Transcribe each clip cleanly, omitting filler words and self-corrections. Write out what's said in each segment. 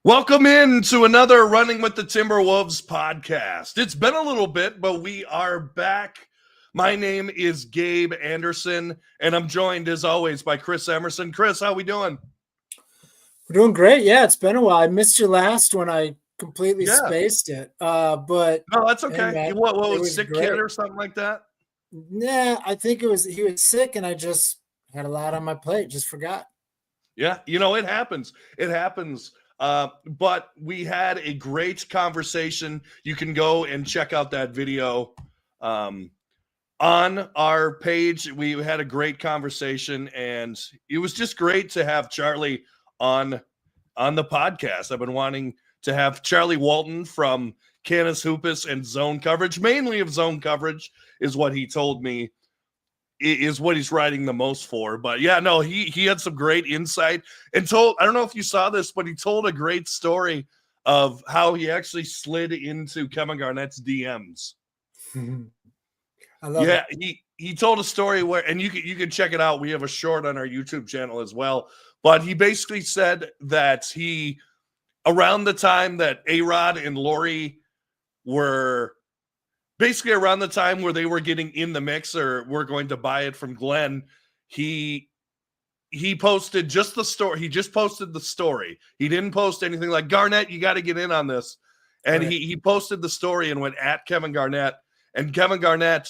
Welcome in to another Running with the Timberwolves podcast. It's been a little bit, but we are back. My name is Gabe Anderson, and I'm joined, as always, by Chris Emerson. Chris, how we doing? We're doing great. Yeah, it's been a while. I missed your last one. I completely spaced it. But no, that's okay. Hey, man, what was sick great. Kid or something like that? Nah, I think he was sick, and I just had a lot on my plate. Just forgot. Yeah, it happens. It happens. But we had a great conversation. You can go and check out that video on our page. We had a great conversation, and it was just great to have Charlie on the podcast. I've been wanting to have Charlie Walton from Canis Hoopus and Zone Coverage, mainly of Zone Coverage, is what he told me is what he's writing the most for. But yeah, no, he had some great insight and I don't know if you saw this, but he told a great story of how he actually slid into Kevin Garnett's DMs. I love it. He told a story where, and you can check it out. We have a short on our YouTube channel as well. But he basically said that around the time that A-Rod and Lori were basically around the time where they were getting in the mix or were going to buy it from Glenn, he posted just the story. He just posted the story. He didn't post anything like, Garnett, you got to get in on this. And right. he posted the story and went at Kevin Garnett. And Kevin Garnett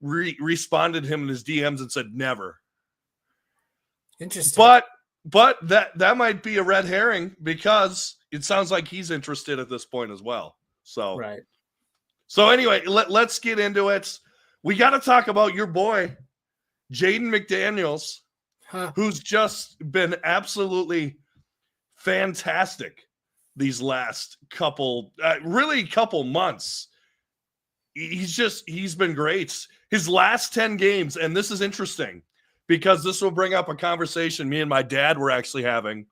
responded him in his DMs and said, never. Interesting. But that might be a red herring because it sounds like he's interested at this point as well. So right. So anyway, let's get into it. We got to talk about your boy, Jaden McDaniels, who's just been absolutely fantastic these last couple months. He's been great. His last 10 games, and this is interesting because this will bring up a conversation me and my dad were actually having.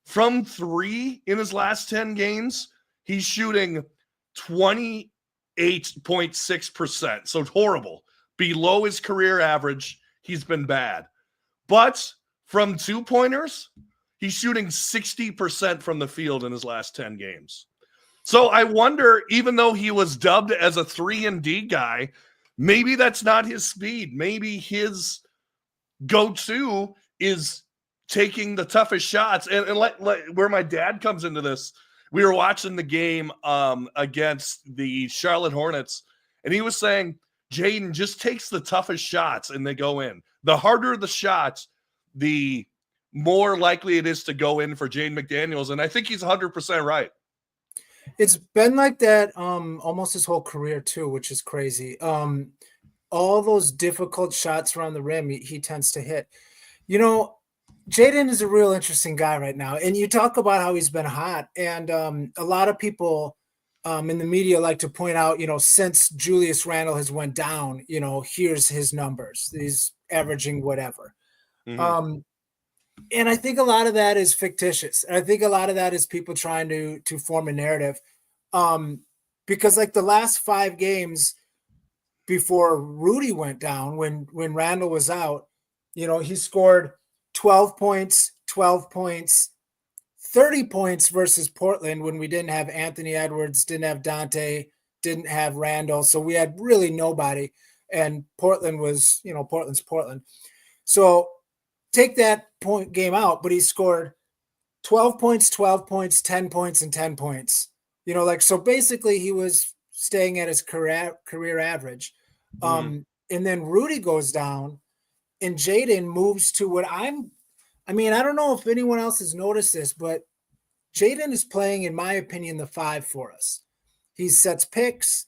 From 3 in his last 10 games, he's shooting 28.6%. So horrible. Below his career average. He's been bad. But from 2-pointers, he's shooting 60% from the field in his last 10 games. So I wonder, even though he was dubbed as a 3-and-D guy, maybe that's not his speed. Maybe his go-to is taking the toughest shots. And where my dad comes into this, we were watching the game against the Charlotte Hornets, and he was saying Jaden just takes the toughest shots and they go in. The harder the shots, the more likely it is to go in for Jaden McDaniels, and I think he's 100% right. It's been like that almost his whole career too, which is crazy. All those difficult shots around the rim, he tends to hit. Jaden is a real interesting guy right now. And you talk about how he's been hot. And a lot of people in the media like to point out, since Julius Randle has went down, here's his numbers. He's averaging whatever. Mm-hmm. And I think a lot of that is fictitious. And I think a lot of that is people trying to form a narrative. Because like the last 5 games before Rudy went down, when Randle was out, he scored 12 points, 30 points versus Portland when we didn't have Anthony Edwards, didn't have Dante, didn't have Randall. So we had really nobody. And Portland was, Portland's Portland. So take that point game out, but he scored 12 points, 10 points, and 10 points. So basically he was staying at his career average. And then Rudy goes down. And Jaden moves to what I don't know if anyone else has noticed this, but Jaden is playing, in my opinion, the 5 for us. He sets picks.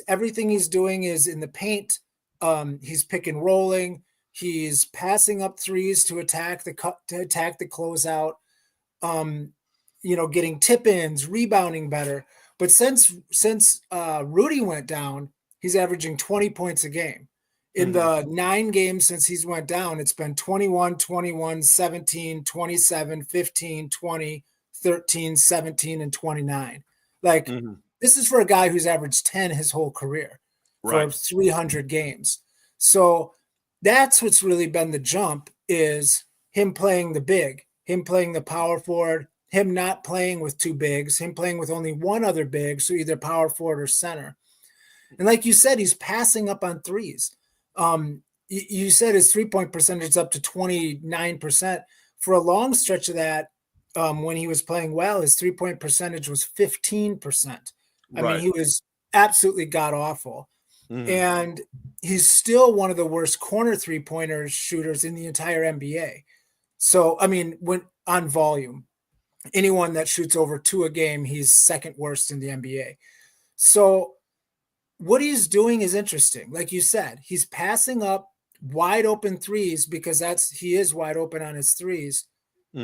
Everything he's doing is in the paint. He's pick and rolling. He's passing up threes to attack the closeout. Getting tip-ins, rebounding better. But since Rudy went down, he's averaging 20 points a game. In the 9 games since he's went down, it's been 21, 21, 17, 27, 15, 20, 13, 17, and 29. This is for a guy who's averaged 10 his whole career for 300 games. So that's what's really been the jump, is him playing the big, him playing the power forward, him not playing with two bigs, him playing with only one other big, so either power forward or center. And like you said, he's passing up on threes. You said his 3-point percentage is up to 29%. For a long stretch of that, when he was playing well, his 3-point percentage was 15%. I mean, he was absolutely god awful. And he's still one of the worst corner 3-pointer shooters in the entire NBA. So, I mean, when on volume, anyone that shoots over 2 a game, he's second worst in the NBA. So what he's doing is interesting. Like you said, he's passing up wide open threes because he is wide open on his threes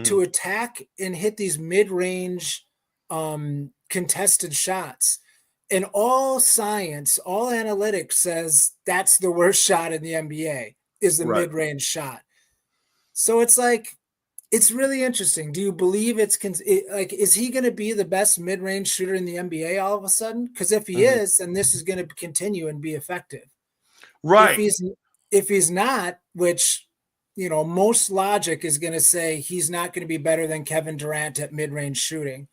to attack and hit these mid-range contested shots. And all science, all analytics says that's the worst shot in the NBA is the mid-range shot. So it's like, it's really interesting. Do you believe is he going to be the best mid-range shooter in the NBA all of a sudden? Because if he is, then this is going to continue and be effective. Right. If he's not, which, most logic is going to say he's not going to be better than Kevin Durant at mid-range shooting.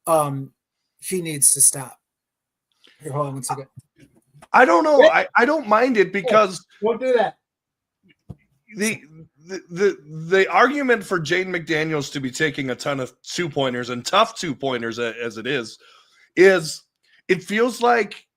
He needs to stop. Here, hold on one second. I don't know. I don't mind it because don't do that. The argument for Jaden McDaniels to be taking a ton of 2-pointers and tough 2-pointers as it is it feels like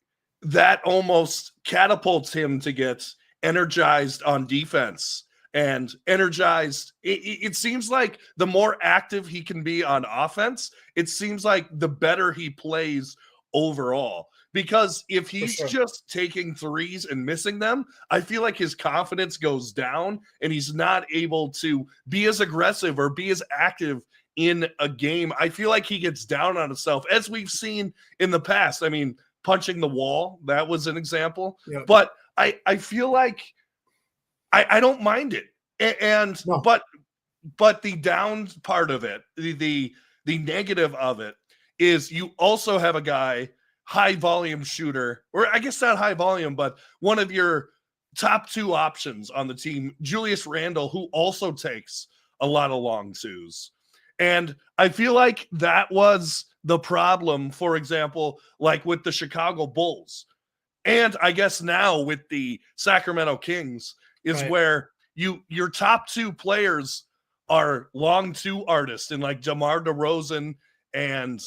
that almost catapults him to get energized on defense and energized. It seems like the more active he can be on offense, it seems like the better he plays overall. Because if he's just taking threes and missing them, I feel like his confidence goes down and he's not able to be as aggressive or be as active in a game. I feel like he gets down on himself, as we've seen in the past. I mean, punching the wall, that was an example. Yeah. But I feel like I don't mind it. But the down part of it, the negative of it is you also have a guy, high volume shooter, or I guess not high volume, but one of your top 2 options on the team, Julius Randle, who also takes a lot of long twos. And I feel like that was the problem, for example, like with the Chicago Bulls. And I guess now with the Sacramento Kings is where your top 2 players are long 2 artists and like DeMar DeRozan and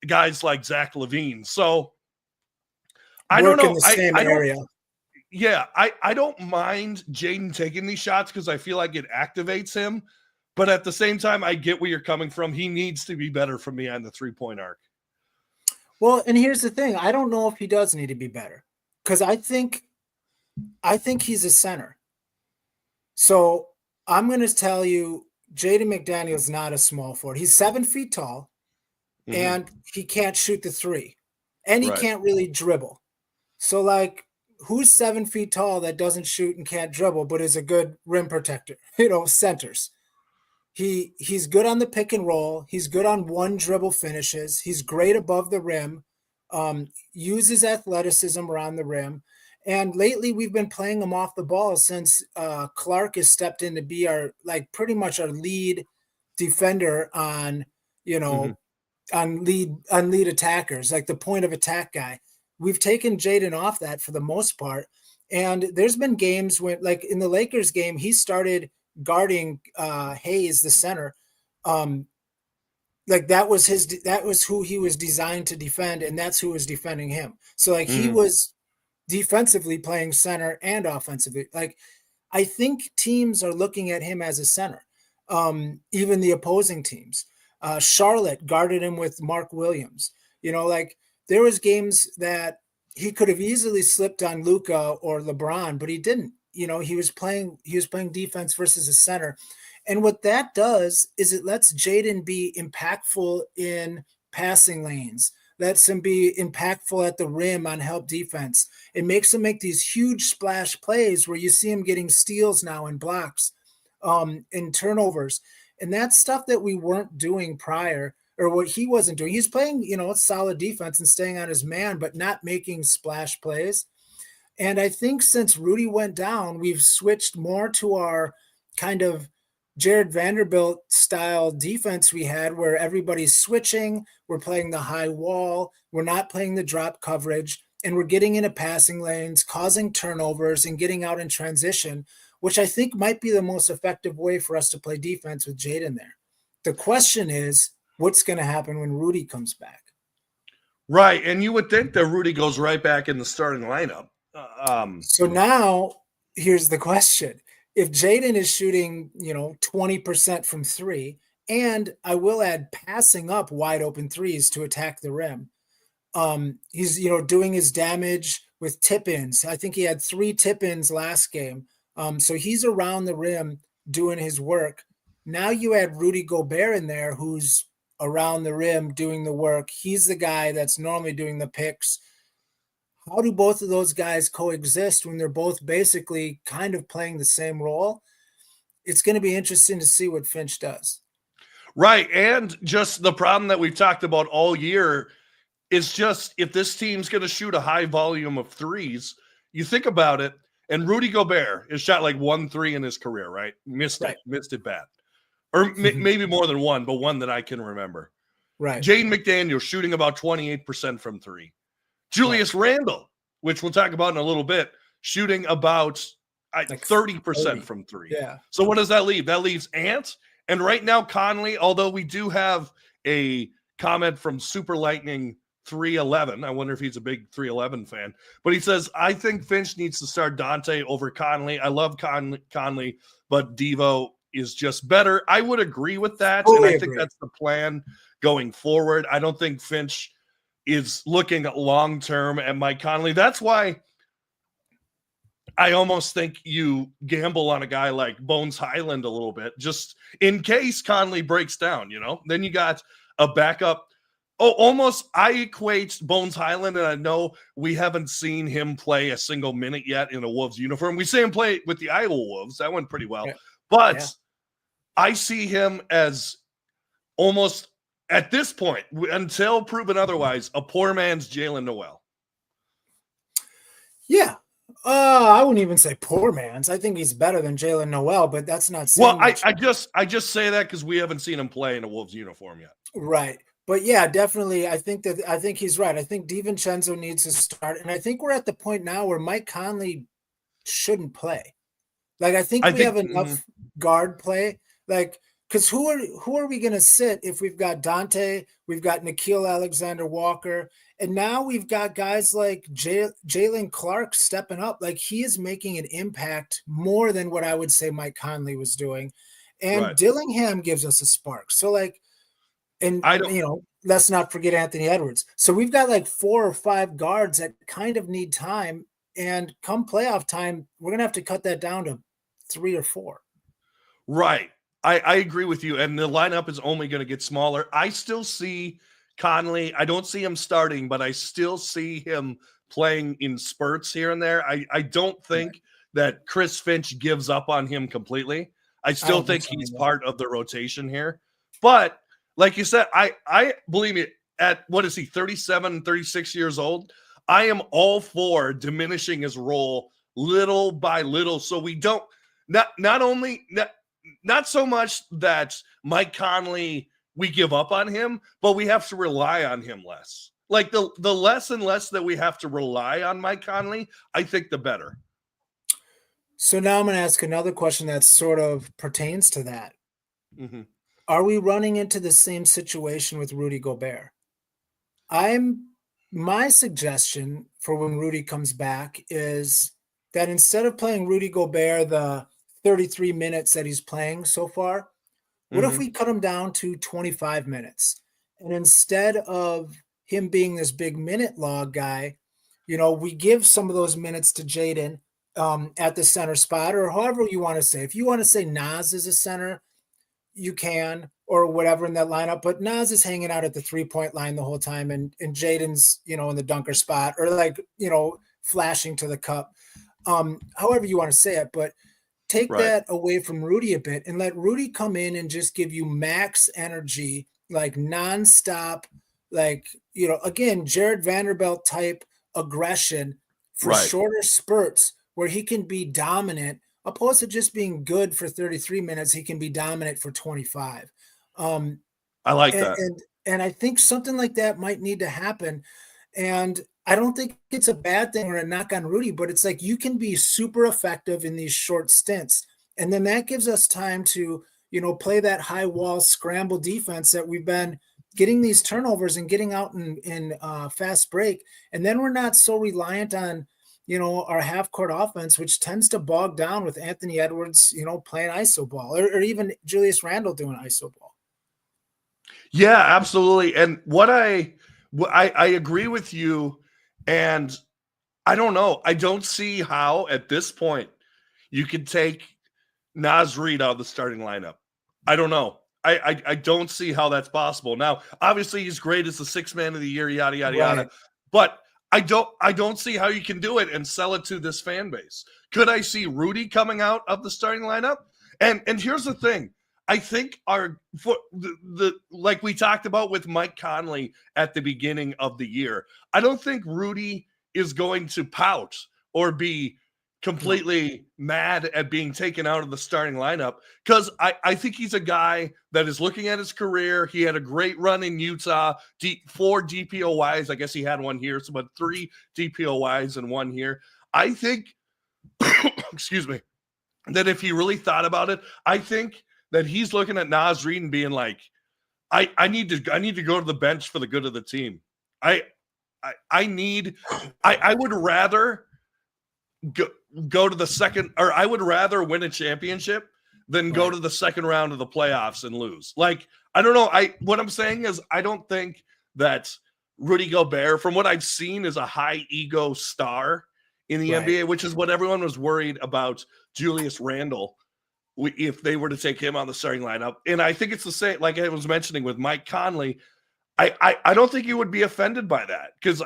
guys like Zach LaVine. So I don't know. In the same area. Yeah, I don't mind Jaden taking these shots because I feel like it activates him. But at the same time, I get where you're coming from. He needs to be better from behind the 3-point arc. Well, and here's the thing. I don't know if he does need to be better because I think he's a center. So I'm going to tell you, Jaden McDaniels is not a small forward. He's 7 feet tall. And he can't shoot the 3, and he can't really dribble. So, like, who's 7 feet tall that doesn't shoot and can't dribble, but is a good rim protector? Centers. He's good on the pick and roll. He's good on one dribble finishes. He's great above the rim. Uses athleticism around the rim. And lately, we've been playing him off the ball since Clark has stepped in to be pretty much our lead defender on, on lead attackers, like the point of attack guy. We've taken Jaden off that for the most part. And there's been games when, like in the Lakers game, he started guarding Hayes, the center. That was who he was designed to defend, and that's who was defending him. So he was defensively playing center and offensively. Like, I think teams are looking at him as a center, even the opposing teams. Charlotte guarded him with Mark Williams. There was games that he could have easily slipped on Luka or LeBron, but he didn't. He was playing defense versus a center. And what that does is it lets Jaden be impactful in passing lanes, lets him be impactful at the rim on help defense. It makes him make these huge splash plays where you see him getting steals now and blocks, and turnovers. And that's stuff that we weren't doing prior, or what he wasn't doing. He's playing, solid defense and staying on his man, but not making splash plays. And I think since Rudy went down, we've switched more to our kind of Jared Vanderbilt style defense we had where everybody's switching, we're playing the high wall, we're not playing the drop coverage, and we're getting into passing lanes, causing turnovers, and getting out in transition, which I think might be the most effective way for us to play defense with Jaden there. The question is, what's going to happen when Rudy comes back? Right, and you would think that Rudy goes right back in the starting lineup. So now here's the question. If Jaden is shooting, 20% from three, and I will add passing up wide open threes to attack the rim, he's, doing his damage with tip-ins. I think he had 3 tip-ins last game. So he's around the rim doing his work. Now you add Rudy Gobert in there, who's around the rim doing the work. He's the guy that's normally doing the picks. How do both of those guys coexist when they're both basically kind of playing the same role? It's going to be interesting to see what Finch does. Right, and just the problem that we've talked about all year is just if this team's going to shoot a high volume of threes, you think about it, and Rudy Gobert has shot like 1 3 in his career, right? Missed it bad. Or maybe more than one, but one that I can remember. Right. Jaden McDaniels shooting about 28% from 3. Julius Randle, which we'll talk about in a little bit, shooting about 30% from 3. Yeah. So what does that leave? That leaves Ant. And right now, Conley, although we do have a comment from Super Lightning 311. I wonder if he's a big 311 fan. But he says, I think Finch needs to start Dante over Conley. I love Conley, but Devo is just better. I would agree with that. Totally and I think that's the plan going forward. I don't think Finch is looking long-term at Mike Conley. That's why I almost think you gamble on a guy like Bones Highland a little bit, just in case Conley breaks down, Then you got a backup. I equate Bones Highland, and I know we haven't seen him play a single minute yet in a Wolves uniform. We see him play with the Iowa Wolves. That went pretty well. Yeah. But I see him as almost, at this point, until proven otherwise, a poor man's Jalen Noel. Yeah. I wouldn't even say poor man's. I think he's better than Jalen Noel, but that's not saying well. I just say that because we haven't seen him play in a Wolves uniform yet. Right. But yeah, definitely. I think he's right. I think DiVincenzo needs to start. And I think we're at the point now where Mike Conley shouldn't play. Like, I think we have enough guard play. Like, because who are we going to sit if we've got Dante, we've got Nickeil Alexander-Walker, and now we've got guys like Jalen Clark stepping up. Like, he is making an impact more than what I would say Mike Conley was doing. And Dillingham gives us a spark. So, like, and, let's not forget Anthony Edwards. So we've got like 4 or 5 guards that kind of need time. And come playoff time, we're going to have to cut that down to 3 or 4. Right. I agree with you. And the lineup is only going to get smaller. I still see Conley. I don't see him starting, but I still see him playing in spurts here and there. I don't think that Chris Finch gives up on him completely. I still think he's part of the rotation here. But like you said, I believe it at, what is he, 37, 36 years old? I am all for diminishing his role little by little. So we don't, not so much that Mike Conley, we give up on him, but we have to rely on him less. Like the less and less that we have to rely on Mike Conley, I think the better. So now I'm going to ask another question that sort of pertains to that. Mm-hmm. Are we running into the same situation with Rudy Gobert? My suggestion for when Rudy comes back is that instead of playing Rudy Gobert the 33 minutes that he's playing so far, what if we cut him down to 25 minutes? And instead of him being this big minute log guy, we give some of those minutes to Jaden at the center spot, or however you want to say. If you want to say Nas is a center, you can, or whatever in that lineup. But Nas is hanging out at the 3-point line the whole time, and Jaden's, in the dunker spot, or flashing to the cup. However you want to say it, but take that away from Rudy a bit and let Rudy come in and just give you max energy, like nonstop, again, Jared Vanderbilt type aggression for shorter spurts where he can be dominant opposed to just being good for 33 minutes, he can be dominant for 25. I like And, that. and I think something like that might need to happen. And I don't think it's a bad thing or a knock on Rudy, but it's like you can be super effective in these short stints. And then that gives us time to, play that high wall scramble defense that we've been getting these turnovers and getting out in fast break. And then we're not so reliant on, our half court offense, which tends to bog down with Anthony Edwards, playing ISO ball or even Julius Randle doing ISO ball. Yeah, absolutely. And I agree with you. And I don't know. I don't see how at this point you could take Naz Reid out of the starting lineup. I don't know. I don't see how that's possible. Now, obviously, he's great as the sixth man of the year, yada yada Right. yada. But I don't see how you can do it and sell it to this fan base. Could I see Rudy coming out of the starting lineup? And here's the thing. I think like we talked about with Mike Conley at the beginning of the year, I don't think Rudy is going to pout or be completely mad at being taken out of the starting lineup, because I think he's a guy that is looking at his career. He had a great run in Utah, 4 DPOYs. I guess he had one here, so but 3 DPOYs and 1 here. I think, excuse me, that if he really thought about it, I think that he's looking at Naz Reid and being like, I need to go to the bench for the good of the team. I would rather go to the second, or I would rather win a championship than go to the second round of the playoffs and lose. Like, I don't know. What I'm saying is I don't think that Rudy Gobert, from what I've seen, is a high ego star in the NBA, which is what everyone was worried about Julius Randle if they were to take him on the starting lineup. And I think it's the same, like I was mentioning with Mike Conley. I don't think he would be offended by that, because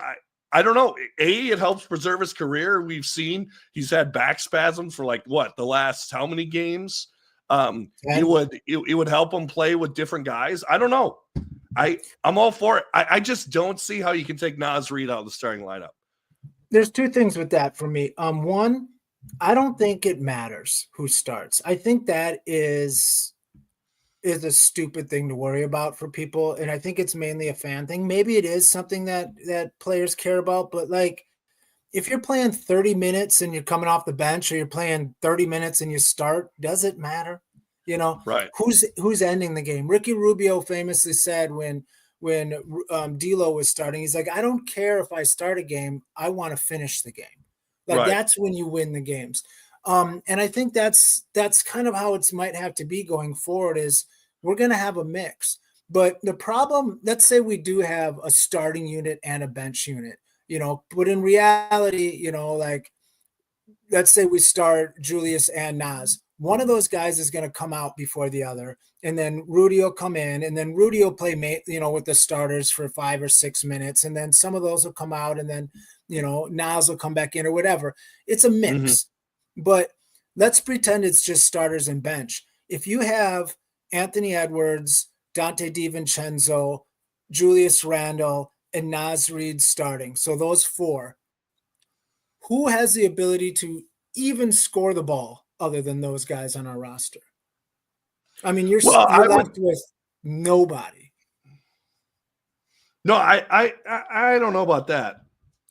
I don't know. It helps preserve his career. We've seen he's had back spasms for the last how many games? It would help him play with different guys. I don't know. I'm all for it. I just don't see how you can take Naz Reid out of the starting lineup. There's 2 things with that for me. One, I don't think it matters who starts. I think that is a stupid thing to worry about for people. And I think it's mainly a fan thing. Maybe it is something that players care about, but like if you're playing 30 minutes and you're coming off the bench, or you're playing 30 minutes and you start, does it matter? Right. Who's ending the game? Ricky Rubio famously said when D'Lo was starting, he's like, I don't care if I start a game. I want to finish the game. Like that's when you win the games. And I think that's kind of how it might have to be going forward, is we're going to have a mix. But the problem, let's say we do have a starting unit and a bench unit, but in reality, like let's say we start Julius and Naz. One of those guys is going to come out before the other, and then Rudy will come in, and then Rudy will play, with the starters for 5 or 6 minutes, and then some of those will come out, and then, Naz will come back in or whatever. It's a mix, but let's pretend it's just starters and bench. If you have Anthony Edwards, Dante DiVincenzo, Julius Randle, and Naz Reid starting, so those 4, who has the ability to even score the ball other than those guys on our roster? I mean, you're left with nobody. No, I don't know about that.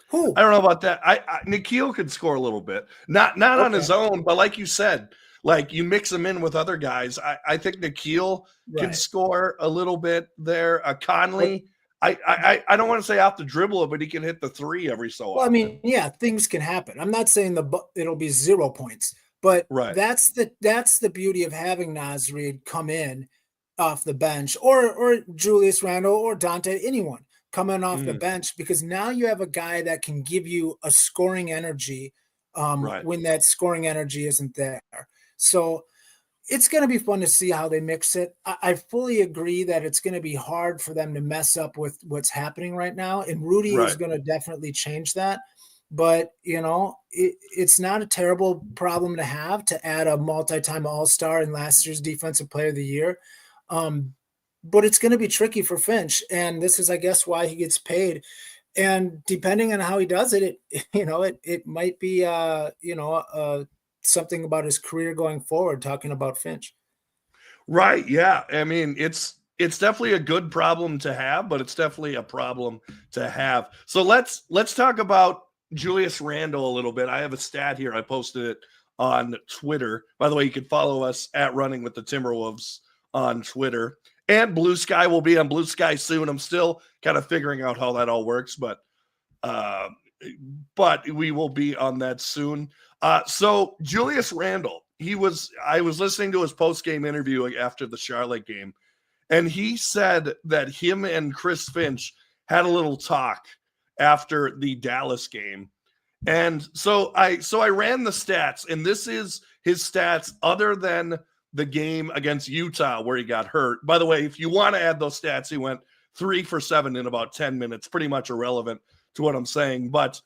Who? I don't know about that. Nikhil could score a little bit, not on his own, but like you said, like you mix him in with other guys. I think Nikhil can score a little bit there. Conley, I don't want to say off the dribble, but he can hit the 3 every so often. Well, I mean, yeah, things can happen. I'm not saying it'll be 0 points, but that's the beauty of having Naz Reid come in off the bench, or Julius Randle or Dante, anyone coming off the bench, because now you have a guy that can give you a scoring energy when that scoring energy isn't there. So it's going to be fun to see how they mix it. I fully agree that it's going to be hard for them to mess up with what's happening right now. And Rudy is going to definitely change that. But, it's not a terrible problem to have, to add a multi-time All-Star and last year's Defensive Player of the Year. But it's going to be tricky for Finch. And this is, I guess, why he gets paid. And depending on how he does it, it might be, a something about his career going forward, talking about Finch. Right. Yeah. I mean, it's definitely a good problem to have, but it's definitely a problem to have. So let's talk about Julius Randle a little bit. I have a stat here. I posted it on Twitter. By the way, you can follow us at Running with the Timberwolves on Twitter. And Blue Sky will be on Blue Sky soon. I'm still kind of figuring out how that all works, but we will be on that soon. So Julius Randle, I was listening to his post-game interview after the Charlotte game, and he said that him and Chris Finch had a little talk after the Dallas game. And so I ran the stats, and this is his stats other than the game against Utah where he got hurt. By the way, if you want to add those stats, he went 3 for 7 in about 10 minutes, pretty much irrelevant to what I'm saying. But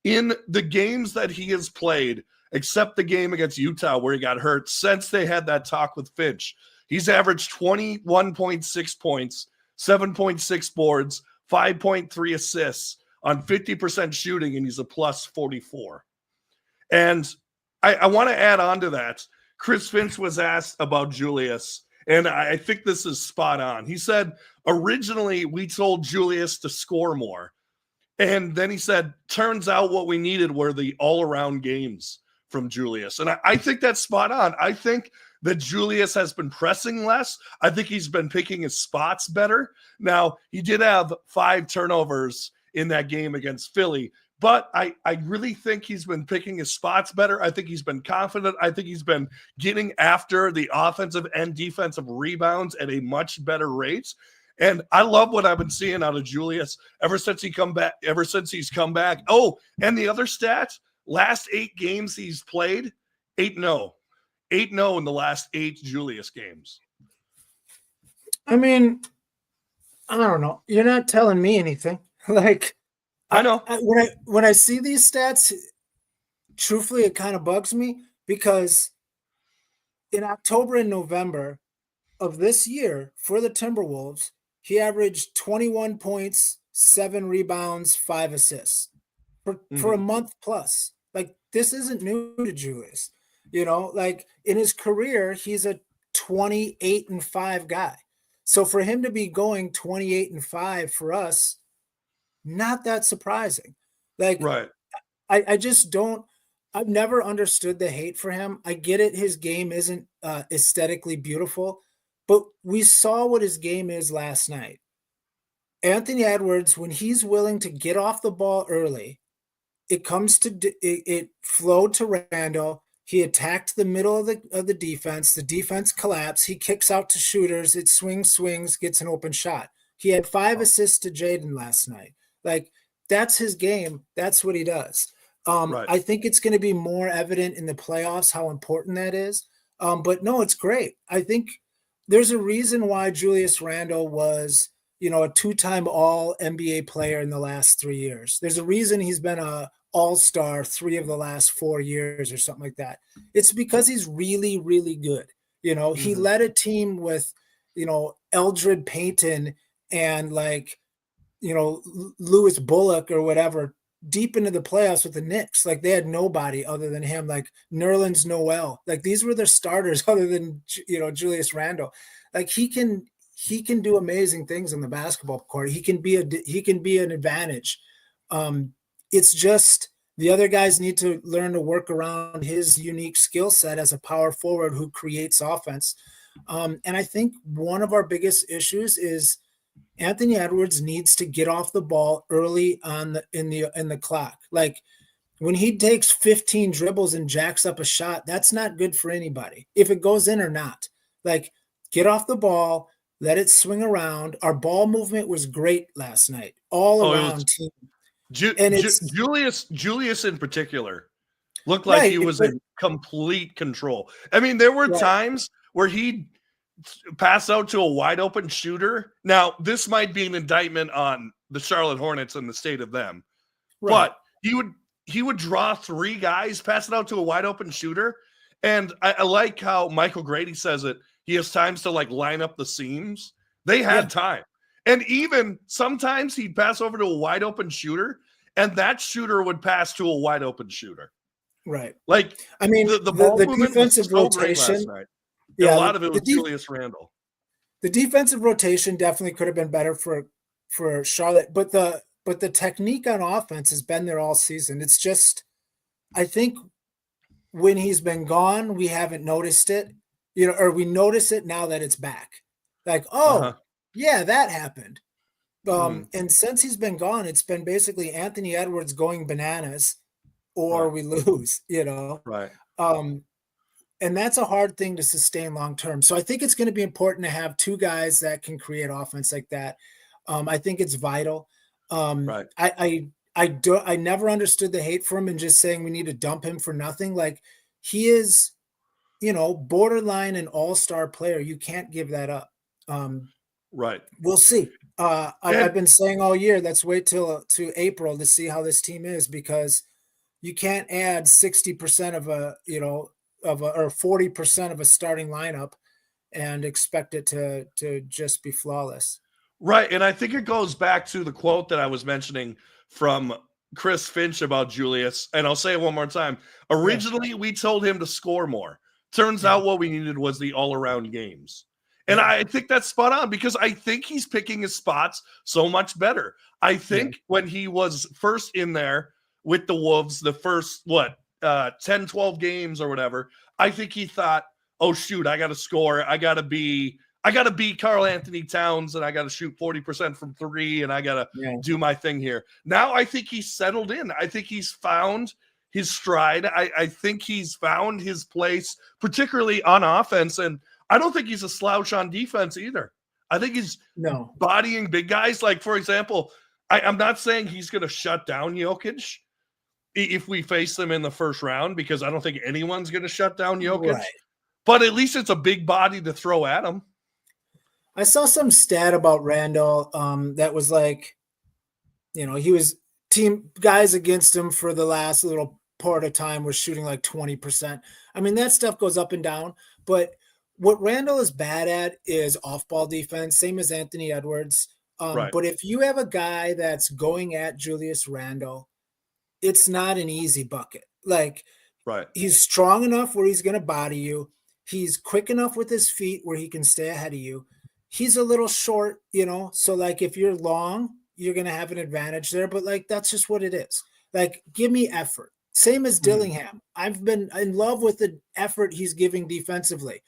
in the games that he has played, except the game against Utah where he got hurt, since they had that talk with Finch, he's averaged 21.6 points, 7.6 boards, 5.3 assists on 50% shooting, and he's a plus 44. And I want to add on to that. Chris Finch was asked about Julius, and I think this is spot on. He said, originally we told Julius to score more. And then he said, turns out what we needed were the all-around games from Julius. And I think that's spot on. I think that Julius has been pressing less. I think he's been picking his spots better. Now, he did have 5 turnovers in that game against Philly, but I really think he's been picking his spots better. I think he's been confident. I think he's been getting after the offensive and defensive rebounds at a much better rate. And I love what I've been seeing out of Julius ever since he's come back. Oh, and the other stat, last 8 games he's played, 8-0. 8-0 in the last 8 Julius games. I mean, I don't know. You're not telling me anything. Like, I know. When I see these stats, truthfully, it kind of bugs me because in October and November of this year for the Timberwolves, he averaged 21 points, 7 rebounds, 5 assists for a month plus. Like, this isn't new to Julius. You know, like in his career, he's a 28-5 guy. So for him to be going 28-5 for us, not that surprising. Like, right. I just don't. I've never understood the hate for him. I get it. His game isn't aesthetically beautiful, but we saw what his game is last night. Anthony Edwards, when he's willing to get off the ball early, it flowed to Randle. He attacked the middle of the defense. The defense collapsed. He kicks out to shooters. It swings, gets an open shot. He had 5 assists to Jaden last night. Like, that's his game. That's what he does. Right. I think it's going to be more evident in the playoffs how important that is. But no, it's great. I think there's a reason why Julius Randle was, a 2-time all NBA player in the last 3 years. There's a reason he's been a all-star 3 of the last 4 years or something like that. It's because he's really, really good. He led a team with, Eldred Payton and Lewis Bullock or whatever deep into the playoffs with the Knicks. Like, they had nobody other than him, like Nerlens Noel. Like, these were their starters other than, Julius Randle. Like, he can do amazing things on the basketball court. He can be an advantage. It's just the other guys need to learn to work around his unique skill set as a power forward who creates offense. And I think one of our biggest issues is Anthony Edwards needs to get off the ball early on in the clock. Like, when he takes 15 dribbles and jacks up a shot, that's not good for anybody, if it goes in or not. Like, get off the ball, let it swing around. Our ball movement was great last night, all around team. Julius in particular looked like he was in complete control. I mean, there were times where he passed out to a wide open shooter. Now, this might be an indictment on the Charlotte Hornets and the state of them, but he would draw 3 guys, pass it out to a wide open shooter. And I like how Michael Grady says it. He has times to line up the seams. They had time. And even sometimes he'd pass over to a wide open shooter, and that shooter would pass to a wide open shooter. Right. Like I mean, the ball the movement was defensive so great last rotation. night. And a Yeah, lot of it was Julius Randle. the defensive rotation definitely could have been better for Charlotte, but the technique on offense has been there all season. It's just, I think when he's been gone, we haven't noticed it, or we notice it now that it's back. Like, Uh-huh. oh, yeah, that happened. Mhm. And since he's been gone, it's been basically Anthony Edwards going bananas or Right. we lose, Right. Um, and that's a hard thing to sustain long term. So I think it's going to be important to have two guys that can create offense like that. I think it's vital. Right. I never understood the hate for him and just saying we need to dump him for nothing. Like, he is, borderline an all-star player. You can't give that up. Right. We'll see. And I've been saying all year, let's wait till to April to see how this team is, because you can't add 60% of or 40% of a starting lineup and expect it to just be flawless. right. And I think it goes back to the quote that I was mentioning from Chris Finch about Julius. And I'll say it one more time. Originally, we told him to score more. Turns Yeah. out what we needed was the all-around games. And Yeah. I think that's spot on, because I think he's picking his spots so much better. I think when he was first in there with the Wolves, the first, 10, 12 games or whatever, I think he thought, oh, shoot, I got to score. I got to beat Karl Anthony Towns, and I got to shoot 40% from three, and I got to do my thing here. Now I think he's settled in. I think he's found his stride. I think he's found his place, particularly on offense. And I don't think he's a slouch on defense either. I think he's bodying big guys. Like, for example, I'm not saying he's going to shut down Jokic if we face them in the first round, because I don't think anyone's going to shut down Jokic. Right. But at least it's a big body to throw at him. I saw some stat about Randall that was like, he was team guys against him for the last little part of time was shooting like 20%. I mean, that stuff goes up and down, but what Randall is bad at is off-ball defense, same as Anthony Edwards. Right. But if you have a guy that's going at Julius Randle, it's not an easy bucket. Like, right. He's strong enough where he's going to body you. He's quick enough with his feet where he can stay ahead of you. He's a little short, so like if you're long, you're going to have an advantage there, but like that's just what it is. Like, give me effort. Same as Dillingham. I've been in love with the effort he's giving defensively.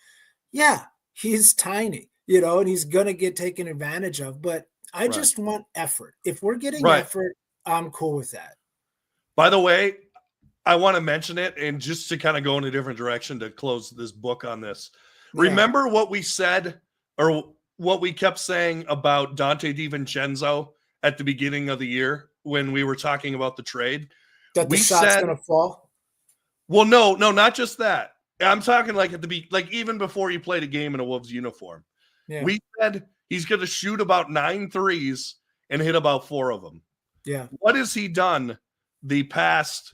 Yeah, he's tiny, and he's going to get taken advantage of, but I just want effort. If we're getting effort, I'm cool with that. By the way, I want to mention it, and just to kind of go in a different direction to close this book on this. Yeah. Remember what we said, or what we kept saying about Dante DiVincenzo at the beginning of the year when we were talking about the trade? That the shot's going to fall? Well, no, not just that. I'm talking like even before he played a game in a Wolves uniform. Yeah. We said he's going to shoot about 9 threes and hit about 4 of them. Yeah. What has he done the past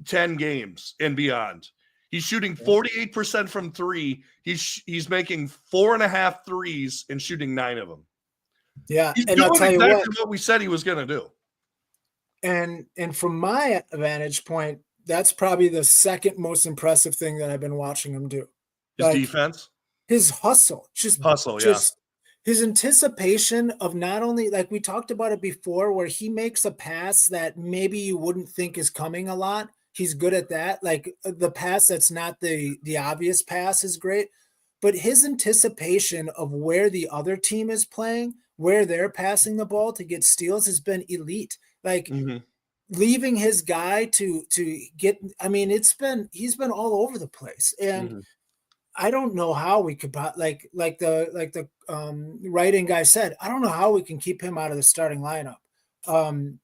10 games and beyond? He's shooting 48% from 3. He's making 4.5 threes and shooting 9 of them. Yeah, he's and doing I'll tell exactly you what we said he was going to do. And from my vantage point, that's probably the second most impressive thing that I've been watching him do. His defense, his hustle, just his anticipation of not only, like we talked about it before, where he makes a pass that maybe you wouldn't think is coming a lot. He's good at that. Like the pass that's not the obvious pass is great, but his anticipation of where the other team is playing, where they're passing the ball to get steals has been elite. Like leaving his guy to get, I mean, he's been all over the place. And I don't know how we could, like the writing guy said, I don't know how we can keep him out of the starting lineup.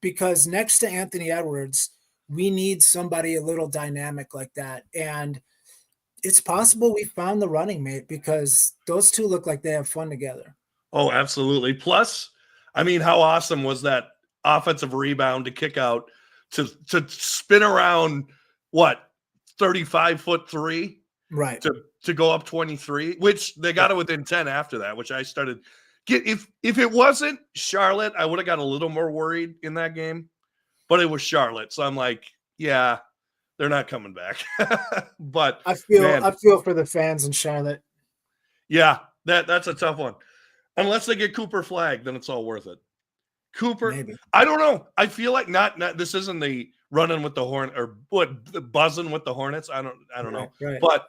Because next to Anthony Edwards, we need somebody a little dynamic like that. And it's possible we found the running mate, because those two look like they have fun together. Oh, absolutely. Plus, I mean, how awesome was that offensive rebound to kick out to spin around 35-foot 3, right? To go up 23, which they got it within 10 after that, which I started if it wasn't Charlotte, I would have got a little more worried in that game, but it was Charlotte. So I'm like, yeah, They're not coming back. But I feel for the fans in Charlotte. Yeah, that's a tough one. Unless they get Cooper flagged, then it's all worth it. Cooper, Maybe. I don't know. I feel like not this isn't the running with the horn or what the buzzing with the Hornets. I don't know. Right. But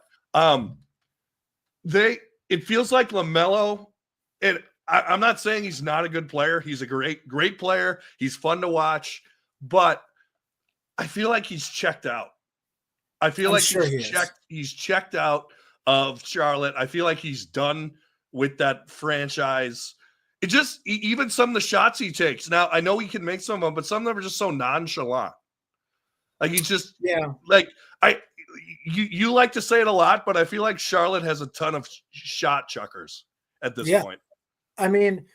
it feels like LaMelo. I'm not saying he's not a good player. He's a great player. He's fun to watch, but I feel like he's checked out. I feel like he's checked out of Charlotte. I feel like he's done with that franchise. It just, even some of the shots he takes. Now, I know he can make some of them, but some of them are just so nonchalant. Like he's just, like, you like to say it a lot, but I feel like Charlotte has a ton of shot chuckers at this point. I mean,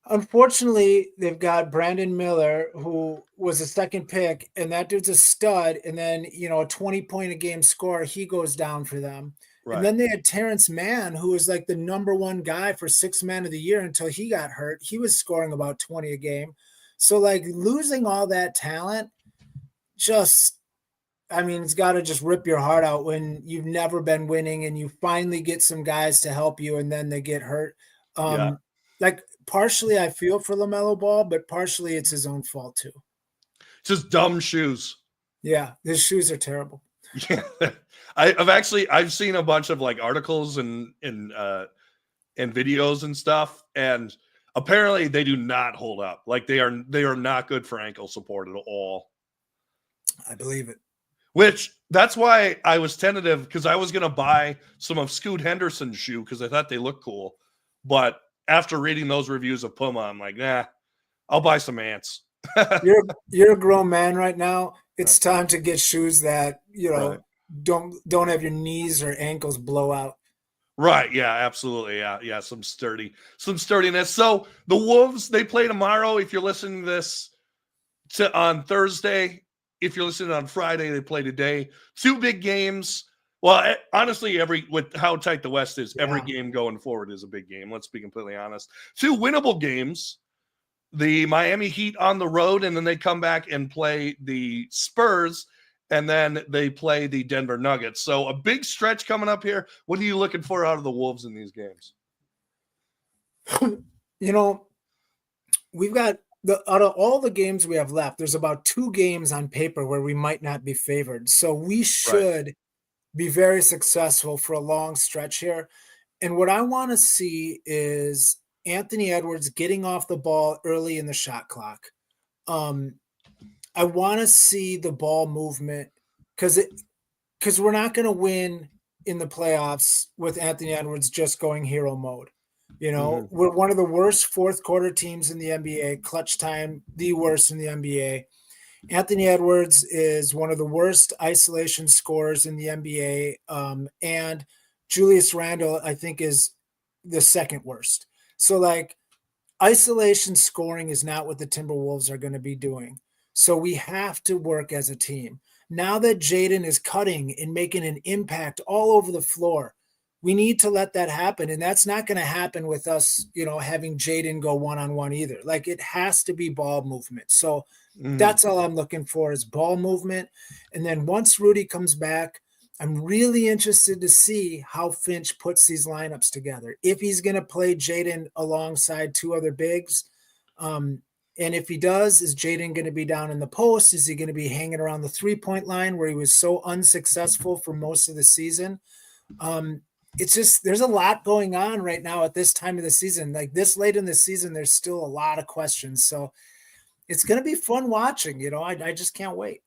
unfortunately, they've got Brandon Miller, who was a second pick, and that dude's a stud. And then, a 20-point-a-game scorer, he goes down for them. Right. And then they had Terrence Mann, who was like the number one guy for Sixth Man of the Year until he got hurt. He was scoring about 20 a game. So, like, losing all that talent it's got to just rip your heart out when you've never been winning and you finally get some guys to help you and then they get hurt. Like, partially I feel for LaMelo Ball, but partially it's his own fault too. Just dumb shoes. Yeah, his shoes are terrible. Yeah. I've seen a bunch of like articles and videos and stuff, and apparently they do not hold up. Like they are not good for ankle support at all. I believe it. Which that's why I was tentative, because I was going to buy some of Scoot Henderson's shoe because I thought they looked cool. But after reading those reviews of Puma, I'm like, nah, I'll buy some Ants. You're a grown man right now. It's time to get shoes that, don't have your knees or ankles blow out. Right. Yeah, absolutely. Yeah. Some sturdiness. So the Wolves, they play tomorrow. If you're listening to this on Thursday, if you're listening on Friday, they play today. 2 big games. Well, honestly, with how tight the West is, every game going forward is a big game. Let's be completely honest. 2 winnable games. The Miami Heat on the road, and then they come back and play the Spurs, and then they play the Denver Nuggets. So a big stretch coming up here. What are you looking for out of the Wolves in these games? We've got out of all the games we have left, there's about 2 games on paper where we might not be favored. So we should be very successful for a long stretch here. And what I want to see is Anthony Edwards getting off the ball early in the shot clock. I want to see the ball movement because we're not going to win in the playoffs with Anthony Edwards just going hero mode. We're one of the worst fourth quarter teams in the NBA, clutch time, the worst in the NBA. Anthony Edwards is one of the worst isolation scorers in the NBA. And Julius Randle, I think, is the second worst. So, like, isolation scoring is not what the Timberwolves are going to be doing. So we have to work as a team. Now that Jaden is cutting and making an impact all over the floor, we need to let that happen. And that's not going to happen with us, having Jaden go one-on-one either. Like, it has to be ball movement. So that's all I'm looking for is ball movement. And then once Rudy comes back, I'm really interested to see how Finch puts these lineups together. If he's going to play Jaden alongside 2 other bigs, and if he does, is Jaden going to be down in the post? Is he going to be hanging around the 3-point line where he was so unsuccessful for most of the season? It's just, there's a lot going on right now at this time of the season. Like, this late in the season, there's still a lot of questions. So it's going to be fun watching. I just can't wait.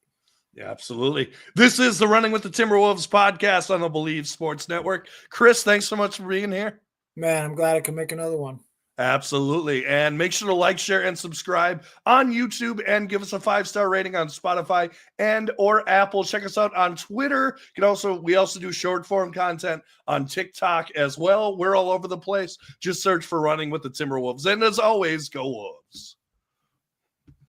Yeah, absolutely. This is the Running with the Timberwolves podcast on the Believe Sports Network. Chris, thanks so much for being here. Man, I'm glad I can make another one. Absolutely. And make sure to like, share, and subscribe on YouTube, and give us a 5-star rating on Spotify and or Apple. Check us out on Twitter. We also do short form content on TikTok as well. We're all over the place. Just search for Running with the Timberwolves. And as always, go Wolves.